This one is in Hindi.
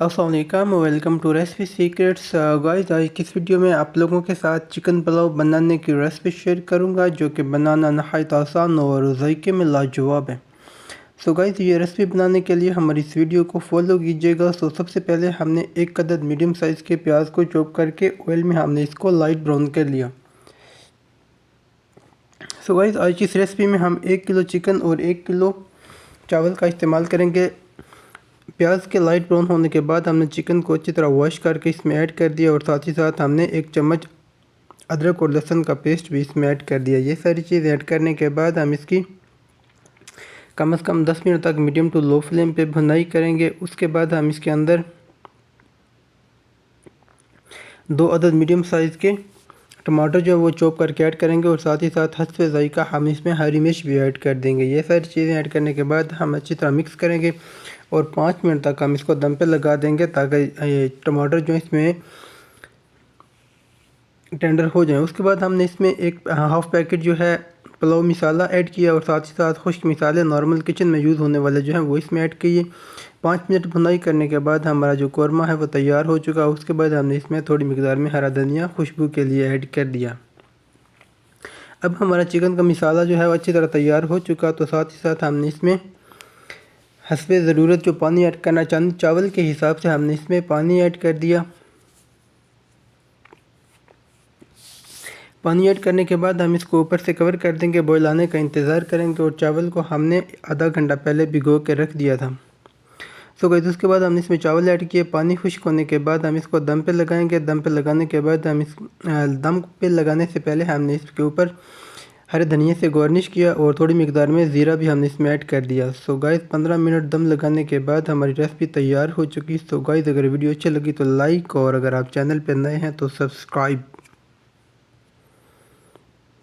अस्सलाम वालेकुम, welcome to Recipe Secrets. Guys, आज की इस वीडियो में आप लोगों के साथ चिकन पुलाव बनाने की रेसिपी शेयर करूंगा, जो कि बनाना नहायत आसान और जायके में लाजवाब है। सो गाइस, ये रेसिपी बनाने के लिए हमारी इस वीडियो को फॉलो कीजिएगा। सो सबसे पहले हमने एक अदद मीडियम साइज़ के प्याज को चॉप करके ऑयल में हमने इसको लाइट ब्राउन कर लिया। सो गाइस, आज की इस रेसिपी में हम 1 किलो चिकन और 1 किलो चावल का इस्तेमाल करेंगे। प्याज के लाइट ब्राउन होने के बाद हमने चिकन को अच्छी तरह वॉश करके इसमें ऐड कर दिया और साथ ही साथ हमने 1 चम्मच अदरक और लहसुन का पेस्ट भी इसमें ऐड कर दिया। ये सारी चीज़ ऐड करने के बाद हम इसकी कम से कम 10 मिनट तक मीडियम टू लो फ्लेम पे भुनाई करेंगे। उसके बाद हम इसके अंदर 2 अदद मीडियम साइज़ के टमाटर जो है वो चॉप करके ऐड करेंगे और साथ ही साथ हस्बे ज़ायका हम इसमें हरी मिर्च भी ऐड कर देंगे। ये सारी चीज़ें ऐड करने के बाद हम अच्छी तरह मिक्स करेंगे और 5 मिनट तक हम इसको दम पे लगा देंगे, ताकि ये टमाटर जो इसमें टेंडर हो जाए। उसके बाद हमने इसमें एक हाफ़ पैकेट जो है पुलाव मसाला ऐड किया और साथ ही साथ खुश्क मसाले नॉर्मल किचन में यूज़ होने वाले जो हैं वो इसमें ऐड किए। 5 मिनट भुनाई करने के बाद हमारा जो कौरमा है वो तैयार हो चुका। उसके बाद हमने इसमें थोड़ी मिकदार में हरा धनिया खुशबू के लिए ऐड कर दिया। अब हमारा चिकन का मसाला जो है वो अच्छी तरह तैयार हो चुका, तो साथ ही साथ हमने इसमें हस्बे ज़रूरत जो पानी ऐड करना चाहते चावल के हिसाब से हमने इसमें पानी ऐड कर दिया। पानी ऐड करने के बाद हम इसको ऊपर से कवर कर देंगे, बॉयल आने का इंतज़ार करेंगे और चावल को हमने आधा घंटा पहले भिगो के रख दिया था। सो गाइस, उसके बाद हमने इसमें चावल ऐड किए। पानी खुश्क होने के बाद हम इसको दम पे लगाएंगे। दम पे लगाने के बाद हम इस दम पे लगाने से पहले हमने इसके ऊपर हरे धनिया से गार्निश किया और थोड़ी मिकदार में ज़ीरा भी हमने इसमें ऐड कर दिया। सो गाइस, 15 मिनट दम लगाने के बाद हमारी रेसिपी तैयार हो चुकी। सो गाइस, अगर वीडियो अच्छी लगी तो लाइक और अगर आप चैनल पर नए हैं तो सब्सक्राइब।